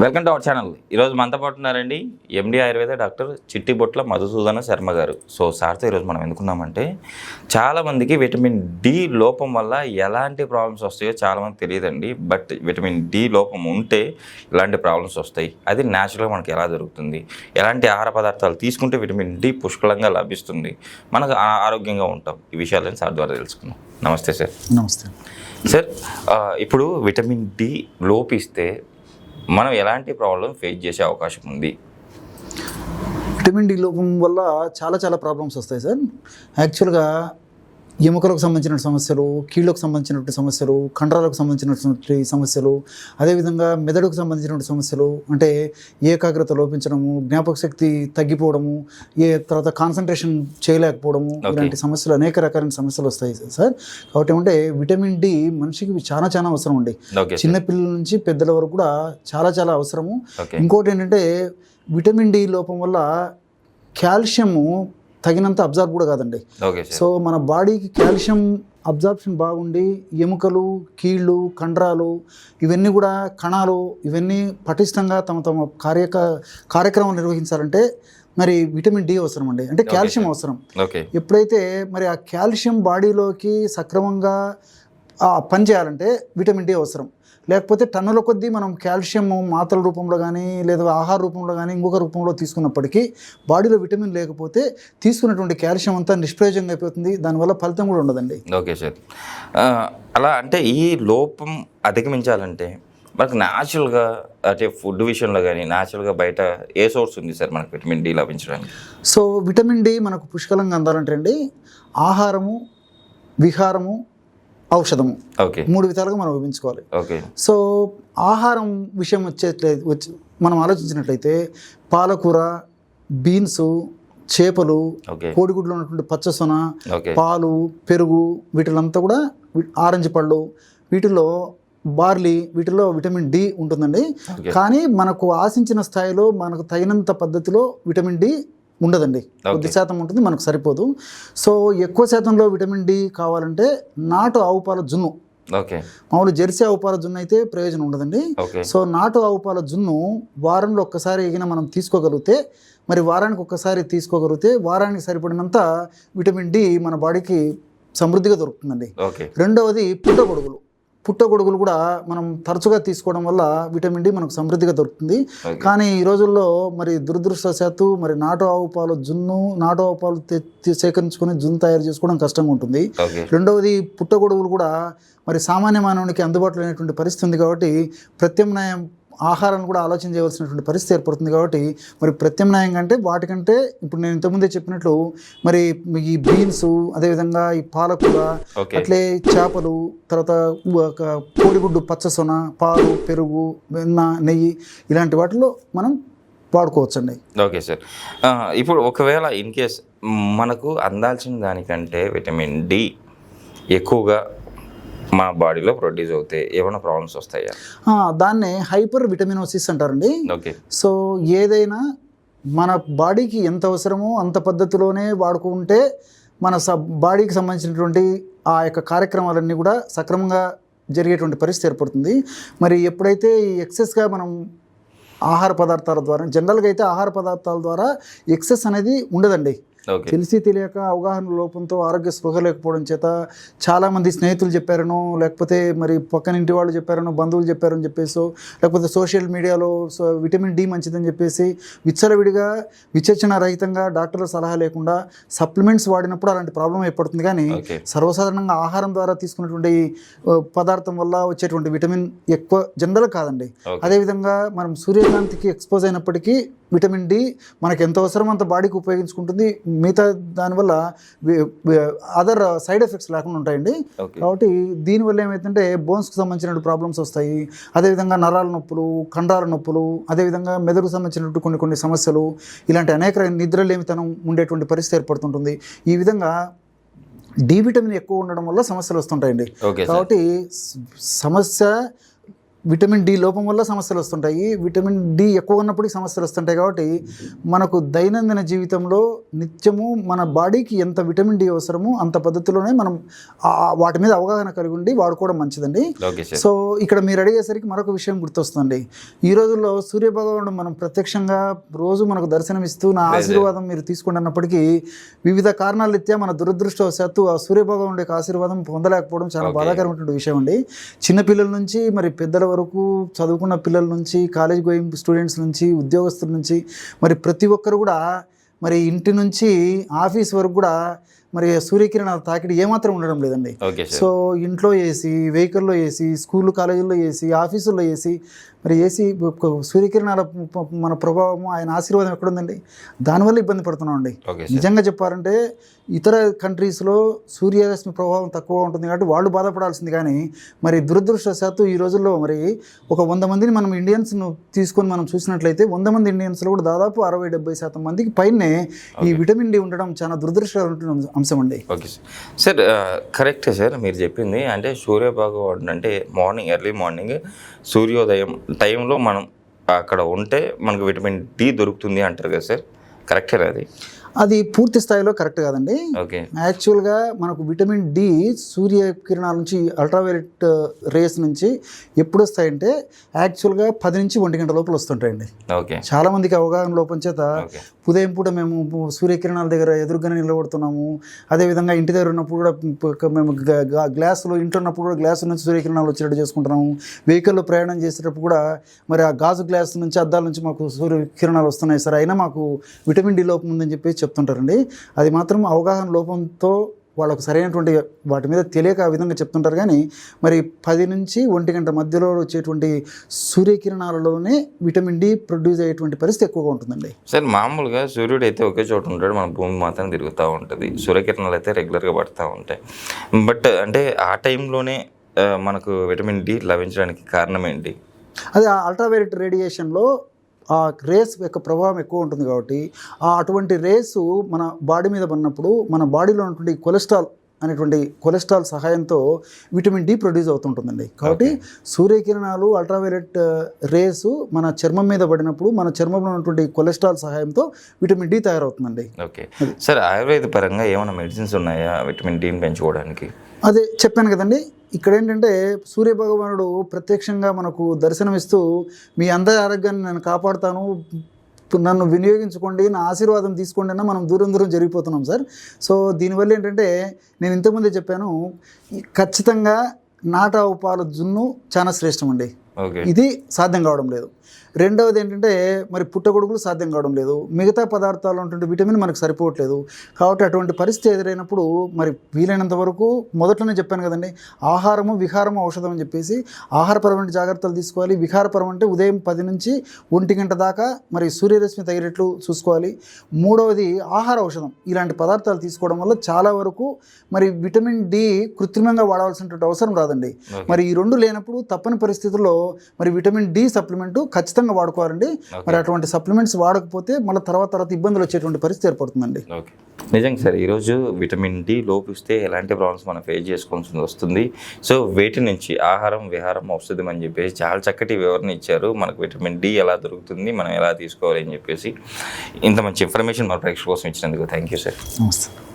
Welcome to our channel. ఈరోజు మనతో పాటు ఉన్నారండి ఎండి ఆయుర్వేద డాక్టర్ చిట్టిబొట్ల మధుసూదన శర్మ గారు. సో సార్తో ఈరోజు మనం ఎందుకున్నామంటే, చాలామందికి విటమిన్ డి లోపం వల్ల ఎలాంటి ప్రాబ్లమ్స్ వస్తాయో చాలామంది తెలియదండి. బట్ విటమిన్ డి లోపం ఉంటే ఇలాంటి ప్రాబ్లమ్స్ వస్తాయి. అది న్యాచురల్గా మనకి ఎలా జరుగుతుంది, ఎలాంటి ఆహార పదార్థాలు తీసుకుంటే విటమిన్ డి పుష్కలంగా లభిస్తుంది, మనకు ఆరోగ్యంగా ఉంటాం, ఈ విషయాలను సార్ ద్వారా తెలుసుకుందాం. నమస్తే సార్. నమస్తే సార్. ఇప్పుడు విటమిన్ డి లోపిస్తే మనం ఎలాంటి ప్రాబ్లం ఫేస్ చేసే అవకాశం ఉంది? విటమిన్ డి లోపం వల్ల చాలా ప్రాబ్లమ్స్ వస్తాయి సార్. యాక్చువల్గా ఎముకలకు సంబంధించిన సమస్యలు, కీళ్ళకు సంబంధించినటువంటి సమస్యలు, కండరాలకు సంబంధించినటువంటి సమస్యలు, అదేవిధంగా మెదడుకు సంబంధించినటువంటి సమస్యలు, అంటే ఏకాగ్రత లోపించడము, జ్ఞాపక శక్తి తగ్గిపోవడము, తర్వాత కాన్సన్ట్రేషన్ చేయలేకపోవడము, ఇలాంటి సమస్యలు అనేక రకాలైన సమస్యలు వస్తాయి సార్. కాబట్టి ఏమంటే విటమిన్ డి మనిషికి చాలా అవసరం అండి. చిన్నపిల్లల నుంచి పెద్దల వరకు కూడా చాలా అవసరము. ఇంకోటి ఏంటంటే విటమిన్ డి లోపం వల్ల కాల్షియము తగినంత అబ్జార్బ్ కూడా కాదండి. సో మన బాడీకి కాల్షియం అబ్జార్ప్షన్ బాగుండి ఎముకలు, కీళ్ళు, కండరాలు, ఇవన్నీ కూడా కణాలు, ఇవన్నీ పటిష్టంగా తమ కార్యక్రమం నిర్వహించాలంటే మరి విటమిన్ డి అవసరం అండి. అంటే కాల్షియం అవసరం. ఎప్పుడైతే మరి ఆ కాల్షియం బాడీలోకి సక్రమంగా పనిచేయాలంటే విటమిన్ డి అవసరం. లేకపోతే టన్నుల కొద్దీ మనం కాల్షియం మాత్రల రూపంలో కానీ లేదా ఆహార రూపంలో కానీ ఇంకొక రూపంలో తీసుకున్నప్పటికీ బాడీలో విటమిన్ లేకపోతే తీసుకున్నటువంటి కాల్షియం అంతా నిష్ప్రయోజనంగా అయిపోతుంది. దానివల్ల ఫలితం కూడా ఉండదండి. Okay sir. అలా అంటే ఈ లోపం అధిగమించాలంటే మనకు న్యాచురల్గా అంటే ఫుడ్ విషయంలో కానీ న్యాచురల్గా బయట ఏ సోర్స్ ఉంది సార్ మనకు విటమిన్ డి లభించడానికి? సో విటమిన్ డి మనకు పుష్కలంగా అందాలంటే అండి ఆహారము, విహారము, ఔషధము, మూడు విధాలుగా మనం విభజించుకోవాలి. సో ఆహారం విషయం మనం ఆలోచించినట్లయితే పాలకూర, బీన్స్, చేపలు, కోడిగుడ్లో ఉన్నటువంటి పచ్చసొన, పాలు, పెరుగు, వీటిలంతా కూడా, ఆరెంజ్ పళ్ళు, వీటిలో బార్లీ, వీటిలో విటమిన్ డి ఉంటుందండి. కానీ మనకు ఆశించిన స్థాయిలో మనకు తగినంత పద్ధతిలో విటమిన్ డి ఉండదండి. కొద్ది శాతం ఉంటుంది, మనకు సరిపోదు. సో ఎక్కువ శాతంలో విటమిన్ డి కావాలంటే నాటు ఆవు పాల జున్ను, మామూలు జెర్సీ ఆవు పాల జున్ను అయితే ప్రయోజనం ఉండదండి. సో నాటు ఆవు పాల జున్ను వారంలో ఒక్కసారి ఎగిన మనం తీసుకోగలిగితే, మరి వారానికి ఒక్కసారి తీసుకోగలిగితే వారానికి సరిపడినంత విటమిన్ డి మన బాడీకి సమృద్ధిగా దొరుకుతుందండి. రెండవది పుట్టగొడుగులు కూడా మనం తరచుగా తీసుకోవడం వల్ల విటమిన్ డి మనకు సమృద్ధిగా దొరుకుతుంది. కానీ ఈ రోజుల్లో మరి దురదృష్టవశాత్తు మరి నాటు ఆవు పాలు సేకరించుకొని జున్ను తయారు చేసుకోవడం కష్టంగా ఉంటుంది. రెండవది పుట్టగొడుగులు కూడా మరి సామాన్య మానవునికి అందుబాటులో లేనటువంటి పరిస్థితి ఉంది. కాబట్టి ప్రత్యామ్నాయం ఆహారాన్ని కూడా ఆలోచన చేయవలసినటువంటి పరిస్థితి ఏర్పడుతుంది. కాబట్టి మరి ప్రత్యామ్నాయంగా అంటే వాటికంటే ఇప్పుడు నేను ఇంతకుముందే చెప్పినట్లు మరి ఈ బీన్స్, అదేవిధంగా ఈ పాలకూర, అట్లే చేపలు, తర్వాత కోడిగుడ్డు పచ్చసొన, పాలు, పెరుగు, వెన్న, నెయ్యి, ఇలాంటి వాటిలో మనం వాడుకోవచ్చండి. Okay sir. ఇప్పుడు ఒకవేళ ఇన్ కేస్ మనకు అందాల్సిన దానికంటే విటమిన్ డి ఎక్కువగా మా బాడీలో ప్రొడ్యూస్ అవుతాయి, ఏమైనా ప్రాబ్లమ్స్ వస్తాయా? దాన్నే హైపర్ విటమినోసిస్ అంటారండి. సో ఏదైనా మన బాడీకి ఎంత అవసరమో అంత పద్ధతిలోనే వాడుకుంటే మన బాడీకి సంబంధించినటువంటి ఆ యొక్క కార్యక్రమాలన్నీ కూడా సక్రమంగా జరిగేటువంటి పరిస్థితి ఏర్పడుతుంది. మరి ఎప్పుడైతే ఈ ఎక్సెస్గా మనం ఆహార పదార్థాల ద్వారా, జనరల్గా అయితే ఆహార పదార్థాల ద్వారా ఎక్సెస్ అనేది ఉండదండి. తెలిసి తెలియక అవగాహన లోపంతో ఆరోగ్య స్పృహ లేకపోవడం చేత చాలామంది స్నేహితులు చెప్పారనో, లేకపోతే మరి పక్కనింటి వాళ్ళు చెప్పారనో, బంధువులు చెప్పారని చెప్పేసి, లేకపోతే సోషల్ మీడియాలో విటమిన్ డి మంచిదని చెప్పేసి విచ్చలవిడిగా విచక్షణ రహితంగా డాక్టర్ల సలహా లేకుండా సప్లిమెంట్స్ వాడినప్పుడు అలాంటి ప్రాబ్లం ఏర్పడుతుంది. కానీ సర్వసాధారణంగా ఆహారం ద్వారా తీసుకున్నటువంటి పదార్థం వల్ల వచ్చేటువంటి విటమిన్ ఎక్కువ జనరల్ కాదండి. అదేవిధంగా మనం సూర్యకాంతికి ఎక్స్పోజ్ అయినప్పటికీ విటమిన్ డి మనకు ఎంత అవసరం అంత బాడీకి ఉపయోగించుకుంటుంది. మిగతా దానివల్ల అదర్ సైడ్ ఎఫెక్ట్స్ లేకుండా ఉంటాయండి. కాబట్టి దీనివల్ల ఏమైతుందంటే బోన్స్కి సంబంధించిన ప్రాబ్లమ్స్ వస్తాయి. అదేవిధంగా నరాల నొప్పులు, కండరాల నొప్పులు, అదేవిధంగా మెదడుకు సంబంధించినటువంటి కొన్ని సమస్యలు, ఇలాంటి అనేక నిద్రలేమితనం ఉండేటువంటి పరిస్థితి ఏర్పడుతుంటుంది. ఈ విధంగా డి విటమిన్ ఎక్కువ ఉండడం వల్ల సమస్యలు వస్తుంటాయండి. కాబట్టి సమస్య విటమిన్ డి లోపం వల్ల సమస్యలు వస్తుంటాయి. విటమిన్ డి ఎక్కువ ఉన్నప్పుడు సమస్యలు వస్తుంటాయి. కాబట్టి మనకు దైనందిన జీవితంలో నిత్యము మన బాడీకి ఎంత విటమిన్ డి అవసరమో అంత పద్ధతిలోనే మనం వాటి మీద అవగాహన కలిగి ఉండి వాడుకోవడం మంచిదండి. సో ఇక్కడ మీరు అడిగేసరికి మరొక విషయం గుర్తొస్తుంది. ఈ రోజుల్లో సూర్యభగవానుడు మనం ప్రత్యక్షంగా రోజు మనకు దర్శనమిస్తూ నా ఆశీర్వాదం మీరు తీసుకోండి అన్నప్పటికీ వివిధ కారణాల రీత్యా మన దురదృష్టవశాత్తు ఆ సూర్యభగవానుడి యొక్క ఆశీర్వాదం పొందలేకపోవడం చాలా బాధాకరమైనటువంటి విషయం అండి. చిన్నపిల్లల నుంచి మరి పెద్దల వరకు, చదువుకున్న పిల్లల నుంచి, కాలేజ్ గోయింగ్ స్టూడెంట్స్ నుంచి, ఉద్యోగస్తుల నుంచి, మరి ప్రతి ఒక్కరు కూడా మరి ఇంటి నుంచి ఆఫీస్ వరకు కూడా మరి సూర్యకిరణాల తాకిడి ఏమాత్రం ఉండడం లేదండి. సో ఇంట్లో ఏసీ, వెహికల్లో ఏసీ, స్కూల్ కాలేజీల్లో ఏసీ, ఆఫీసుల్లో ఏసీ, మరి ఏసీ సూర్యకిరణాల మన ప్రభావము ఆయన ఆశీర్వాదం ఎక్కడుందండి? దానివల్ల ఇబ్బంది పడుతున్నామండి. నిజంగా చెప్పాలంటే ఇతర కంట్రీస్లో సూర్యరశ్మి ప్రభావం తక్కువ ఉంటుంది కాబట్టి వాళ్ళు బాధపడాల్సింది. కానీ మరి దురదృష్టవశాత్తు ఈ రోజుల్లో మరి ఒక 100 మందిని మనం ఇండియన్స్ను తీసుకొని మనం చూసినట్లయితే 100 మంది ఇండియన్స్లో కూడా దాదాపు 60-70% మందికి పైనే ఈ విటమిన్ డి ఉండడం చాలా దురదృష్టకరమైన అంశం అండి. ఓకే సార్, కరెక్టే సార్ మీరు చెప్పింది. అంటే సూర్యభగవానుడు అంటే ఎర్లీ మార్నింగ్ సూర్యోదయం టైంలో మనం అక్కడ ఉంటే మనకు విటమిన్ డి దొరుకుతుంది అంటారు కదా సార్, కరెక్టేనా అది? అది పూర్తి స్థాయిలో కరెక్ట్ కాదండి. ఓకే. యాక్చువల్గా మనకు విటమిన్ డి సూర్యకిరణాల నుంచి, అల్ట్రావైలెట్ రేస్ నుంచి ఎప్పుడు వస్తాయంటే యాక్చువల్గా 10 నుంచి 1 గంట లోపల వస్తుంటాయండి. ఓకే. చాలామందికి అవగాహన లోపం చేత ఉదయం పూట మేము సూర్యకిరణాల దగ్గర ఎదురుగానే నిలబడుతున్నాము. అదేవిధంగా ఇంటి దగ్గర ఉన్నప్పుడు కూడా మేము గ్లాసులో, ఇంట్లో ఉన్నప్పుడు కూడా గ్లాసు నుంచి సూర్యకిరణాలు వచ్చేటట్టు చేసుకుంటున్నాము. వెహికల్లో ప్రయాణం చేసేటప్పుడు కూడా మరి ఆ గాజు గ్లాస్ నుంచి, అద్దాల నుంచి మాకు సూర్యకిరణాలు వస్తున్నాయి సార్, అయినా మాకు విటమిన్ డి లోపం ఉందని చెప్పి చెప్తుంటారండి. అది మాత్రం అవగాహన లోపంతో వాళ్ళకు సరైనటువంటి వాటి మీద తెలియక ఆ విధంగా చెప్తుంటారు. కానీ మరి 10 నుంచి 1 గంట మధ్యలో వచ్చేటువంటి సూర్యకిరణాలలోనే విటమిన్ డి ప్రొడ్యూస్ అయ్యేటువంటి పరిస్థితి ఎక్కువగా ఉంటుందండి. సార్ మామూలుగా సూర్యుడు అయితే ఒకే చోట ఉంటాడు, మన భూమి మాత్రం తిరుగుతూ ఉంటుంది. సూర్యకిరణాలు అయితే రెగ్యులర్గా పడుతూ ఉంటాయి. బట్ అంటే ఆ టైంలోనే మనకు విటమిన్ డి లభించడానికి కారణం ఏంటి? అది ఆ అల్ట్రావైలెట్ రేడియేషన్లో ఆ రేస్ యొక్క ప్రభావం ఎక్కువ ఉంటుంది. కాబట్టి అటువంటి రేసు మన బాడీ మీద పడినప్పుడు మన బాడీలో ఉన్నటువంటి కొలెస్ట్రాల్ సహాయంతో విటమిన్ డి ప్రొడ్యూస్ అవుతుంటుందండి. కాబట్టి సూర్యకిరణాలు, అల్ట్రావైలెట్ రేసు మన చర్మం మీద పడినప్పుడు మన చర్మంలో ఉన్నటువంటి కొలెస్ట్రాల్ సహాయంతో విటమిన్ డి తయారవుతుందండి. ఓకే సార్, ఆయుర్వేద పరంగా ఏమైనా మెడిసిన్స్ ఉన్నాయా విటమిన్ డిని పెంచుకోవడానికి? అదే చెప్పాను కదండి. ఇక్కడ ఏంటంటే సూర్యభగవానుడు ప్రత్యక్షంగా మనకు దర్శనమిస్తూ మీ అందరి ఆరోగ్యాన్ని నేను కాపాడుతాను, నన్ను వినియోగించుకోండి, నా ఆశీర్వాదం తీసుకోండి అన్న మనం దూరం జరిగిపోతున్నాం సార్. సో దీనివల్ల ఏంటంటే నేను ఇంతకుముందే చెప్పాను, ఖచ్చితంగా నాటావు పాల జున్ను చాలా శ్రేష్టం అండి. ఇది సాధ్యం కావడం లేదు. రెండవది ఏంటంటే మరి పుట్టగొడుగులు సాధ్యం కావడం లేదు. మిగతా పదార్థాలు ఉన్నటువంటి విటమిన్ మనకు సరిపోవట్లేదు. కాబట్టి అటువంటి పరిస్థితి ఎదురైనప్పుడు మరి వీలైనంత వరకు మొదట్లోనే చెప్పాను కదండి, ఆహారము విహారము ఔషధం అని చెప్పేసి ఆహారపరమైన జాగ్రత్తలు తీసుకోవాలి. విహారపరం అంటే ఉదయం 10 నుంచి 1 గంట దాకా మరి సూర్యరశ్మి తగినట్లు చూసుకోవాలి. మూడవది ఆహార ఔషధం. ఇలాంటి పదార్థాలు తీసుకోవడం వల్ల చాలా వరకు మరి విటమిన్ డి కృత్రిమంగా వాడాల్సినటువంటి అవసరం రాదండి. మరి ఈ రెండు లేనప్పుడు తప్పని పరిస్థితుల్లో మరి విటమిన్ డి సప్లిమెంటు ఖచ్చితంగా వాడుకోవాలండి. మరి అటువంటి సప్లిమెంట్స్ వాడకపోతే మళ్ళీ తర్వాత ఇబ్బందులు వచ్చేటువంటి పరిస్థితి ఏర్పడుతుందండి. నిజంగా సార్, ఈరోజు విటమిన్ డి లోపిస్తే ఎలాంటి ప్రాబ్లమ్స్ మనం ఫేస్ చేసుకోవాల్సి వస్తుంది. సో వేటి నుంచి ఆహారం విహారం ఔషధం అని చెప్పేసి చాలా చక్కటి వివరణ ఇచ్చారు. మనకు విటమిన్ డి ఎలా దొరుకుతుంది, మనం ఎలా తీసుకోవాలి అని చెప్పేసి ఇంత మంచి ఇన్ఫర్మేషన్ మన ప్రేక్షకుల కోసం ఇచ్చినందుకు థ్యాంక్ యూ సార్. నమస్తే.